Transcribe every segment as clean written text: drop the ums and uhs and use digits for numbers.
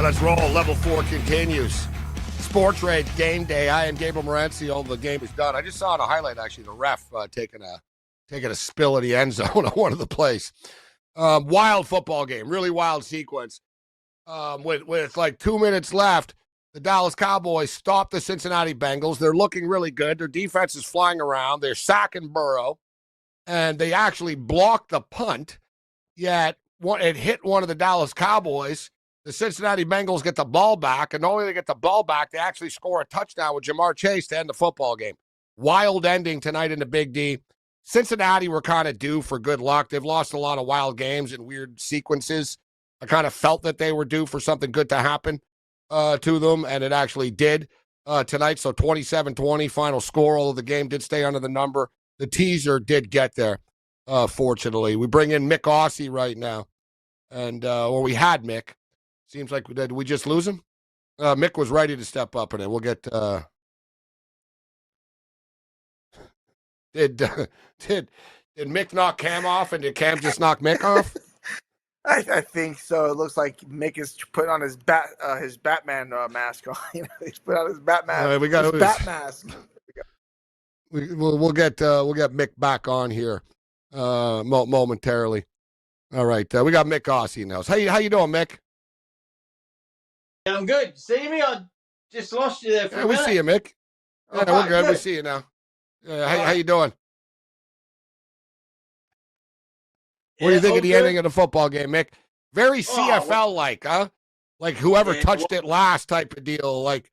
Let's roll. Level 4 continues. SportsGrid game day. I am Gabe Morency. All the game is done. I just saw in a highlight, actually, the ref taking a spill in the end zone on one of the plays. Wild football game. Really wild sequence. With like 2 minutes left, the Dallas Cowboys stop the Cincinnati Bengals. They're looking really good. Their defense is flying around. They're sacking Burrow. And they actually blocked the punt, yet it hit one of the Dallas Cowboys. The Cincinnati Bengals get the ball back, and not only they get the ball back, they actually score a touchdown with Jamar Chase to end the football game. Wild ending tonight in the Big D. Cincinnati were kind of due for good luck. They've lost a lot of wild games and weird sequences. I kind of felt that they were due for something good to happen to them, and it actually did tonight. So 27-20 final score, although the game did stay under the number. The teaser did get there, fortunately. We bring in Mick Aussie right now, and or we had Mick. Seems like, did we just lose him? Mick was ready to step up, and then we'll get. Did Mick knock Cam off, and did Cam just knock Mick off? I think so. It looks like Mick is putting on his Batman mask on. He's put on his Batman. We got his bat mask. We'll get Mick back on here momentarily. All right, we got Mick Aussie now. How you doing, Mick? I'm good. See me? I just lost you there for a minute. We see you, Mick. Yeah, we're good. We see you now. How you doing? What do you think of the ending of the football game, Mick? Very CFL-like, huh? Like whoever touched it last type of deal. Like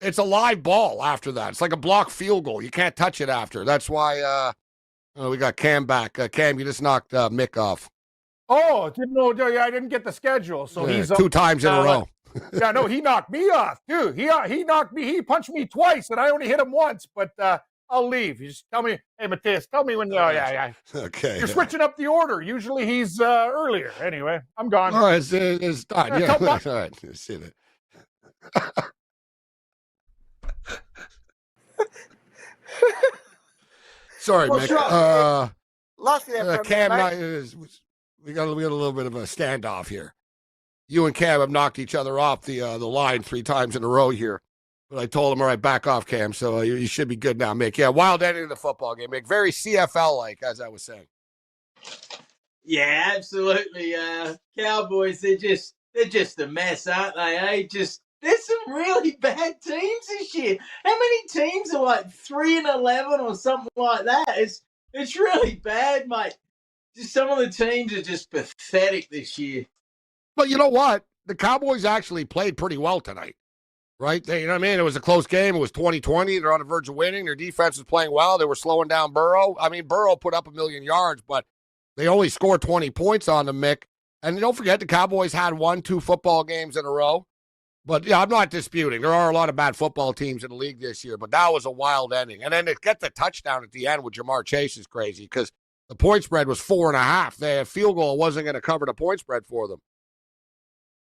it's a live ball after that. It's like a blocked field goal. You can't touch it after. That's why we got Cam back. Cam, you just knocked Mick off. Oh, didn't know. Yeah, I didn't get the schedule. So he's 2 times in a row. Yeah, no, he knocked me off, too. He knocked me. He punched me twice, and I only hit him once. But I'll leave. You just tell me, hey, Matthias, tell me when. Oh, yeah. Okay. You're switching up the order. Usually he's earlier. Anyway, I'm gone. Oh, it's done. Yeah. All right. You see that. Sorry, Mick. Lost you Cam, we got a little bit of a standoff here. You and Cam have knocked each other off the line 3 times in a row here. But I told him, all right, back off, Cam. So you should be good now, Mick. Yeah, wild ending of the football game, Mick. Very CFL-like, as I was saying. Yeah, absolutely. Cowboys, they're just a mess, aren't they? There's some really bad teams this year. How many teams are like 3-11 or something like that? It's really bad, mate. Just some of the teams are just pathetic this year. But you know what? The Cowboys actually played pretty well tonight, right? You know what I mean? It was a close game. It was 20-20. They're on the verge of winning. Their defense was playing well. They were slowing down Burrow. I mean, Burrow put up 1 million yards, but they only scored 20 points on them, Mick. And don't forget, the Cowboys had 1-2 football games in a row. But, yeah, I'm not disputing. There are a lot of bad football teams in the league this year, but that was a wild ending. And then to get the touchdown at the end with Jamar Chase is crazy because the point spread was 4.5. The field goal wasn't going to cover the point spread for them.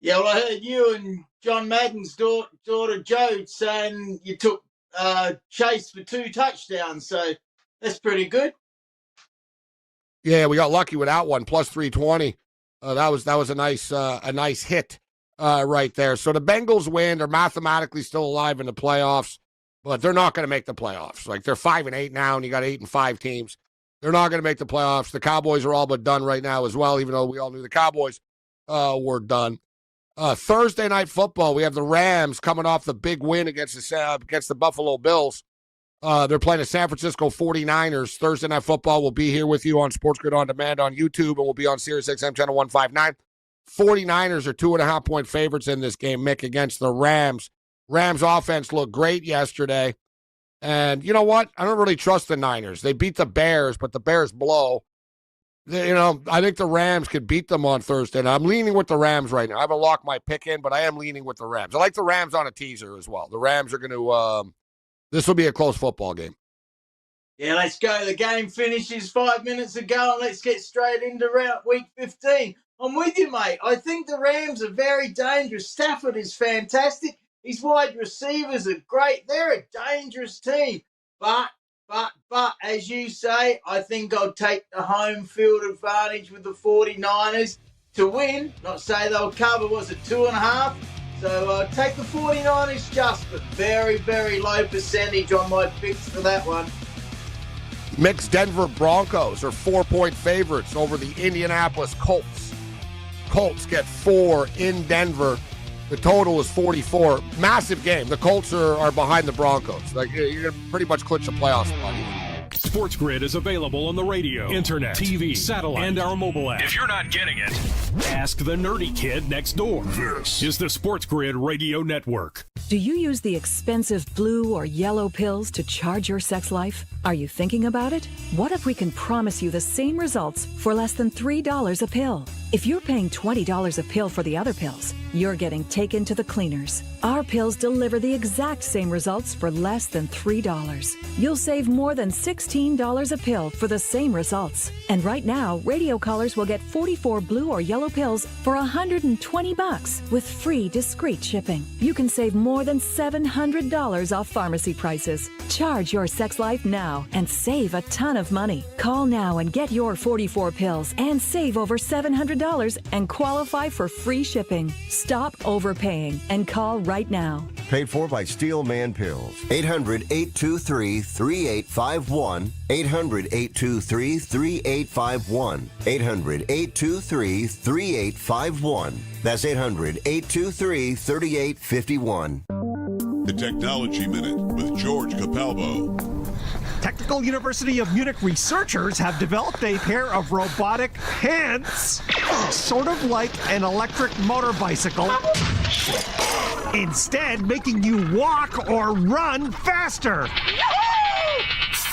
Yeah, well, I heard you and John Madden's daughter, Jo, saying you took Chase for 2 touchdowns, so that's pretty good. Yeah, we got lucky with that one, plus 320. That was a nice hit right there. So the Bengals win. They're mathematically still alive in the playoffs, but they're not going to make the playoffs. Like they're 5-8 now, and you got 8-5 teams. They're not going to make the playoffs. The Cowboys are all but done right now as well, even though we all knew the Cowboys were done. Thursday night football, we have the Rams coming off the big win against the Buffalo Bills. They're playing the San Francisco 49ers. Thursday night football will be here with you on SportsGrid On Demand on YouTube, and we'll be on Sirius XM Channel 159. 49ers are 2.5-point favorites in this game, Mick, against the Rams. Rams offense looked great yesterday. And you know what? I don't really trust the Niners. They beat the Bears, but the Bears blow. I think the Rams could beat them on Thursday. And I'm leaning with the Rams right now. I haven't locked my pick in, but I am leaning with the Rams. I like the Rams on a teaser as well. The Rams are going to this will be a close football game. Yeah, let's go. The game finishes 5 minutes ago, and let's get straight into week 15. I'm with you, mate. I think the Rams are very dangerous. Stafford is fantastic. His wide receivers are great. They're a dangerous team. But, as you say, I think I'll take the home field advantage with the 49ers. to win, not say they'll cover, was it 2.5? So take the 49ers just, but very, very low percentage on my picks for that one. Mixed Denver Broncos are 4-point favorites over the Indianapolis Colts. Colts get 4 in Denver. The total is 44. Massive game. The Colts are behind the Broncos. Like, you're going to pretty much clinch a playoff spot. SportsGrid is available on the radio, internet, TV, satellite, and our mobile app. If you're not getting it, ask the nerdy kid next door. This is the SportsGrid Radio Network. Do you use the expensive blue or yellow pills to charge your sex life? Are you thinking about it? What if we can promise you the same results for less than $3 a pill? If you're paying $20 a pill for the other pills, you're getting taken to the cleaners. Our pills deliver the exact same results for less than $3. You'll save more than $16 a pill for the same results. And right now, radio callers will get 44 blue or yellow pills for $120 with free discreet shipping. You can save more than $700 off pharmacy prices. Charge your sex life now and save a ton of money. Call now and get your 44 pills and save over $700 and qualify for free shipping. Stop overpaying and call right now. Paid for by Steel Man Pills. 800-823-3851. 800-823-3851. 800-823-3851. That's 800-823-3851. The Technology Minute with George Capalbo. Technical University of Munich researchers have developed a pair of robotic hands, sort of like an electric motor bicycle, instead making you walk or run faster.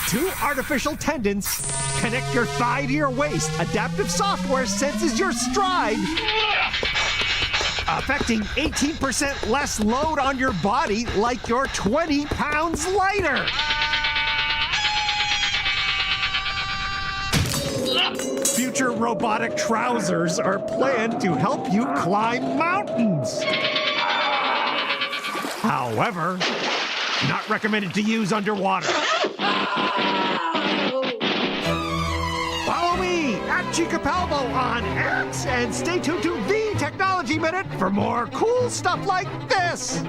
Two artificial tendons connect your thigh to your waist. Adaptive software senses your stride, affecting 18% less load on your body, like you're 20 pounds lighter. Future robotic trousers are planned to help you climb mountains. However, not recommended to use underwater. Follow me at Chica Palvo on X and stay tuned to The Technology Minute for more cool stuff like this.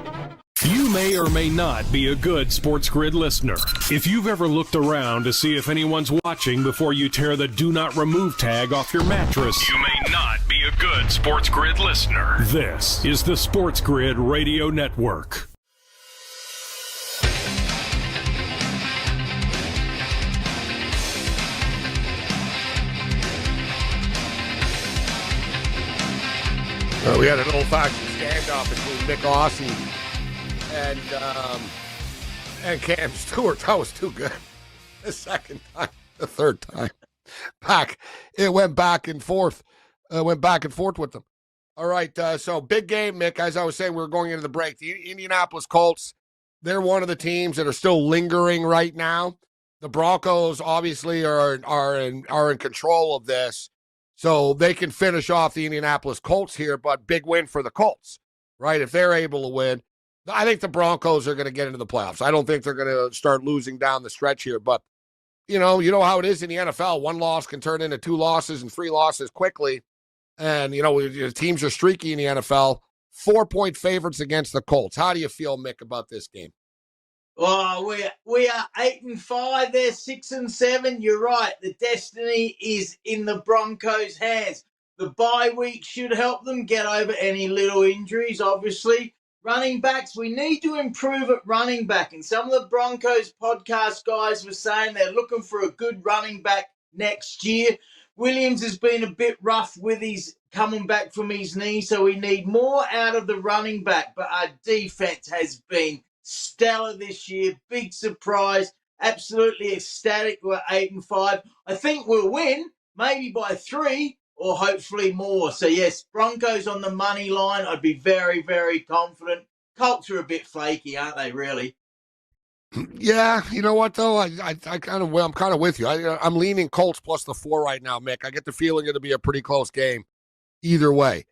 You may or may not be a good SportsGrid listener. If you've ever looked around to see if anyone's watching before you tear the Do Not Remove tag off your mattress, you may not be a good SportsGrid listener. This is the SportsGrid Radio Network. We had an old-fashioned standoff between Mick Aussie and Cam Stewart. That was too good. The second time, the third time. It went back and forth. With them. All right, so big game, Mick. As I was saying, we were going into the break. The Indianapolis Colts, they're one of the teams that are still lingering right now. The Broncos obviously are in control of this, so they can finish off the Indianapolis Colts here. But big win for the Colts, right? If they're able to win, I think the Broncos are going to get into the playoffs. I don't think they're going to start losing down the stretch here. But, you know how it is in the NFL. One loss can turn into 2 losses and 3 losses quickly. And, teams are streaky in the NFL. 4-point favorites against the Colts. How do you feel, Mick, about this game? Oh, we are 8-5. They're 6-7. You're right. The destiny is in the Broncos' hands. The bye week should help them get over any little injuries, obviously. Running backs, we need to improve at running back. And some of the Broncos podcast guys were saying they're looking for a good running back next year. Williams has been a bit rough with his coming back from his knee, so we need more out of the running back. But our defense has been stellar this year. Big surprise. Absolutely ecstatic. We're 8-5. I think we'll win, maybe by 3 or hopefully more. So, yes, Broncos on the money line. I'd be very, very confident. Colts are a bit flaky, aren't they, really? Yeah, you know what, though? I'm kind of with you. I'm leaning Colts plus the 4 right now, Mick. I get the feeling it'll be a pretty close game either way,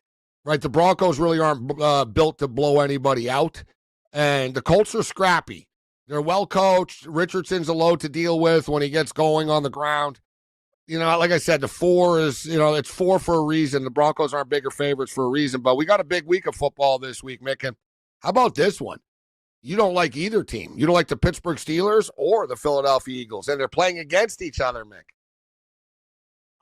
right? The Broncos really aren't built to blow anybody out, and the Colts are scrappy. They're well coached. Richardson's a load to deal with when he gets going on the ground. like I said, the 4 is, it's 4 for a reason. The Broncos aren't bigger favorites for a reason, but we got a big week of football this week, Mick. And how about this one? You don't like either team. You don't like the Pittsburgh Steelers or the Philadelphia Eagles, and they're playing against each other, Mick.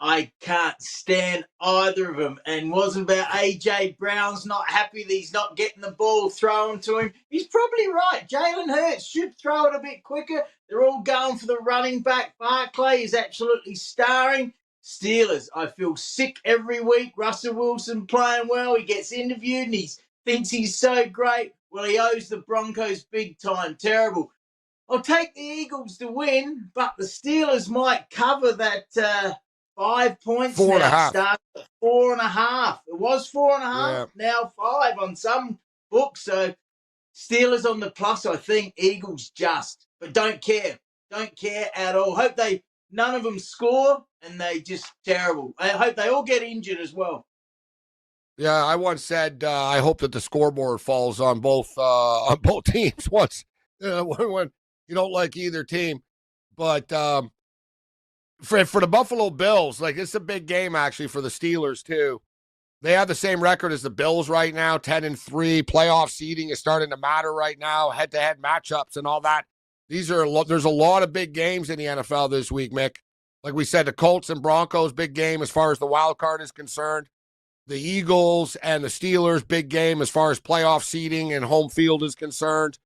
I can't stand either of them. And wasn't about A.J. Brown's not happy that he's not getting the ball thrown to him. He's probably right. Jalen Hurts should throw it a bit quicker. They're all going for the running back. Barkley is absolutely starring. Steelers, I feel sick every week. Russell Wilson playing well. He gets interviewed and he thinks he's so great. Well, he owes the Broncos big time. Terrible. I'll take the Eagles to win, but the Steelers might cover that 5 points 4.5. now. Started at 4.5. It was 4.5, now 5 on some books. So Steelers on the plus, I think. Eagles just. But don't care. Don't care at all. Hope none of them score, and they just terrible. I hope they all get injured as well. Yeah, I once said I hope that the scoreboard falls on both teams once when you don't like either team. But for the Buffalo Bills, like, it's a big game actually for the Steelers too. They have the same record as the Bills right now, 10-3. Playoff seeding is starting to matter right now. Head-to-head matchups and all that. There's a lot of big games in the NFL this week, Mick. Like we said, the Colts and Broncos, big game as far as the wild card is concerned. The Eagles and the Steelers, big game as far as playoff seeding and home field is concerned.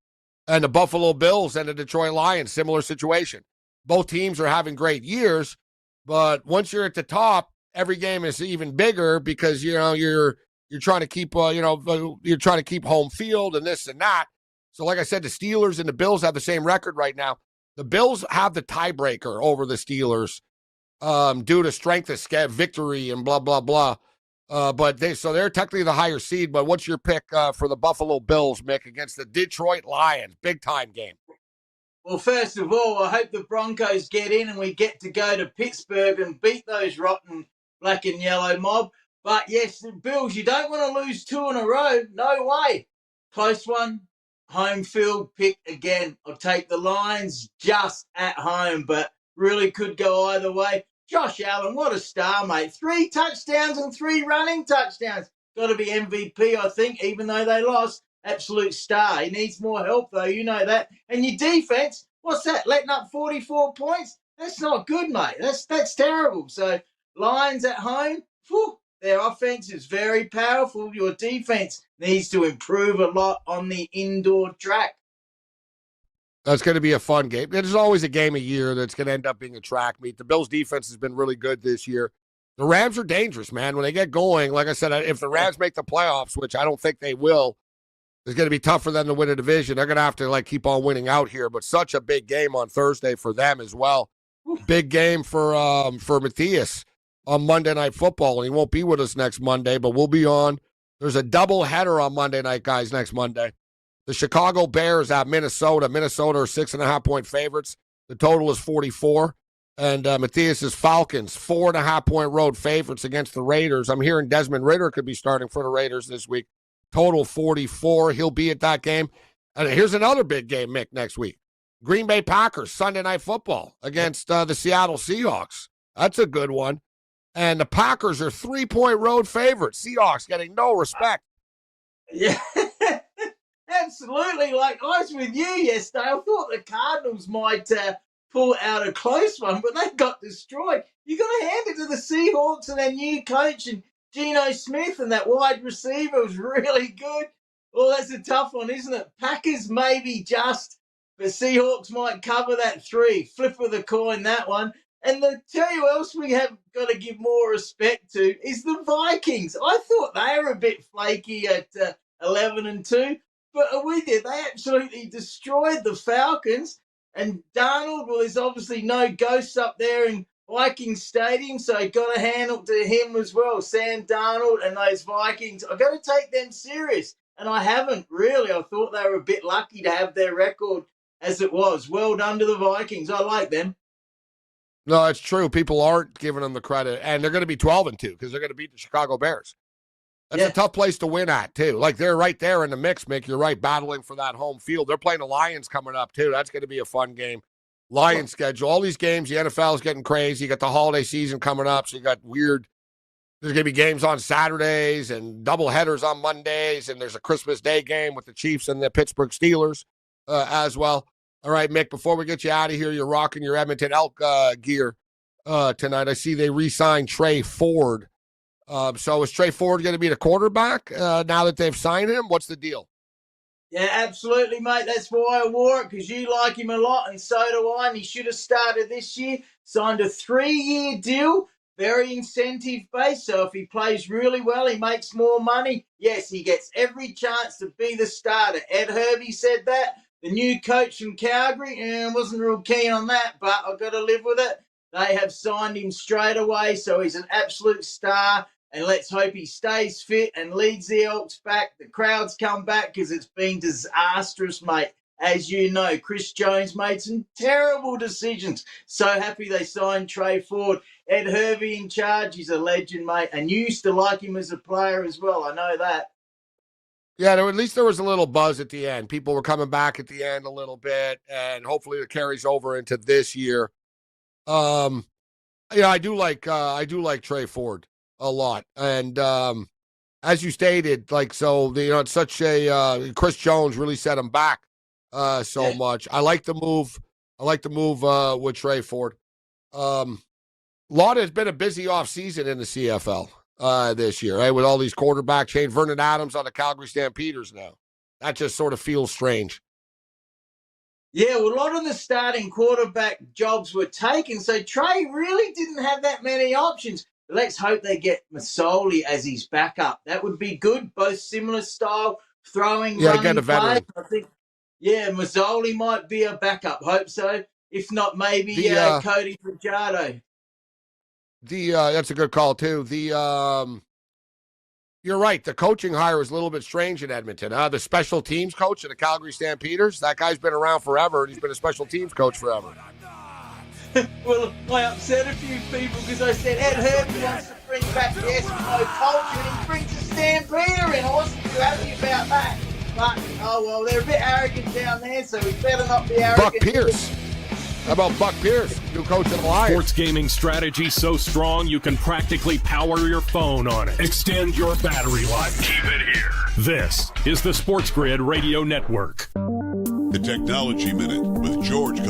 And the Buffalo Bills and the Detroit Lions, similar situation. Both teams are having great years, but once you're at the top, every game is even bigger because you're trying to keep you're trying to keep home field and this and that. So like I said, the Steelers and the Bills have the same record right now. The Bills have the tiebreaker over the Steelers due to strength of victory and blah blah blah. But they're technically the higher seed. But what's your pick for the Buffalo Bills, Mick, against the Detroit Lions? Big time game. Well, first of all, I hope the Broncos get in and we get to go to Pittsburgh and beat those rotten black and yellow mob. But yes, the Bills, you don't want to lose 2 in a row. No way. Close one. Home field pick again. I'll take the Lions just at home, but really could go either way. Josh Allen, what a star, mate. 3 touchdowns and 3 running touchdowns. Got to be MVP, I think, even though they lost. Absolute star. He needs more help, though. You know that. And your defense, what's that? Letting up 44 points? That's not good, mate. That's terrible. So, Lions at home, their offense is very powerful. Your defense needs to improve a lot on the indoor track. That's going to be a fun game. There's always a game a year that's going to end up being a track meet. The Bills' defense has been really good this year. The Rams are dangerous, man. When they get going, like I said, if the Rams make the playoffs, which I don't think they will, it's going to be tough for them to win a division. They're going to have to keep on winning out here. But such a big game on Thursday for them as well. Big game for Matthias on Monday Night Football. And he won't be with us next Monday, but we'll be on. There's a double header on Monday night, guys, next Monday. The Chicago Bears at Minnesota. Minnesota are 6.5-point favorites. The total is 44. And Matthias's Falcons, 4.5-point road favorites against the Raiders. I'm hearing Desmond Ridder could be starting for the Raiders this week. Total 44. He'll be at that game. And here's another big game, Mick, next week. Green Bay Packers, Sunday Night Football against the Seattle Seahawks. That's a good one. And the Packers are 3-point road favorites. Seahawks getting no respect. Yeah, absolutely. Like, I was with you yesterday. I thought the Cardinals might pull out a close one, but they got destroyed. You got to hand it to the Seahawks and their new coach and Geno Smith, and that wide receiver was really good. Well, that's a tough one, isn't it? Packers maybe just, but Seahawks might cover that 3. Flip of the coin, that one. And tell you who else we have got to give more respect to is the Vikings. I thought they were a bit flaky at 11-2, but with you, they absolutely destroyed the Falcons. And Darnold, well, there's obviously no ghosts up there in Vikings Stadium, so got to hand it to him as well. Sam Darnold and those Vikings. I've got to take them serious, and I haven't really. I thought they were a bit lucky to have their record as it was. Well done to the Vikings. I like them. No, it's true. People aren't giving them the credit, and they're going to be 12-2 because they're going to beat the Chicago Bears. That's a tough place to win at, too. Like, they're right there in the mix, Mick. You're right, battling for that home field. They're playing the Lions coming up, too. That's going to be a fun game. Lions schedule. All these games, the NFL is getting crazy. You got the holiday season coming up, so you got weird. There's going to be games on Saturdays and double headers on Mondays, and there's a Christmas Day game with the Chiefs and the Pittsburgh Steelers as well. All right, Mick, before we get you out of here, you're rocking your Edmonton Elk gear tonight. I see they re-signed Trey Ford. So is Trey Ford going to be the quarterback now that they've signed him? What's the deal? Yeah, absolutely, mate. That's why I wore it, because you like him a lot, and so do I. And he should have started this year. Signed a 3-year deal, very incentive-based. So if he plays really well, he makes more money. Yes, he gets every chance to be the starter. Ed Hervey said that. The new coach from Calgary, wasn't real keen on that, but I've got to live with it. They have signed him straight away, so he's an absolute star. And let's hope he stays fit and leads the Elks back. The crowds come back, because it's been disastrous, mate. As you know, Chris Jones made some terrible decisions. So happy they signed Trey Ford. Ed Hervey in charge. He's a legend, mate. And you used to like him as a player as well. I know that. Yeah, at least there was a little buzz at the end. People were coming back at the end a little bit, and hopefully it carries over into this year. Yeah, I do like Trey Ford a lot, and as you stated, it's such a Chris Jones really set him back much. I like the move. With Trey Ford. Lott has been a busy offseason in the CFL this year, right? With all these quarterback change. Vernon Adams on the Calgary Stampeders now. That just sort of feels strange. Yeah, well, a lot of the starting quarterback jobs were taken, so Trey really didn't have that many options. But let's hope they get Masoli as his backup. That would be good. Both similar style, throwing, running get a veteran. play. I think, Masoli might be a backup. Hope so. If not, maybe Cody Fajardo. That's a good call too. You're right. The coaching hire is a little bit strange in Edmonton. The special teams coach of the Calgary Stampeders, that guy's been around forever, and he's been a special teams coach forever. Well, I upset a few people because I said Ed Hervey wants to bring back the Eskimo culture, and he brings a Stampeder in. I wasn't too happy about that. But, they're a bit arrogant down there, so we better not be arrogant. Buck Pierce. How about Buck Pierce, new coach of the Lions? Sports gaming strategy so strong you can practically power your phone on it. Extend your battery life. Keep it here. This is the SportsGrid Radio Network. The Technology Minute with George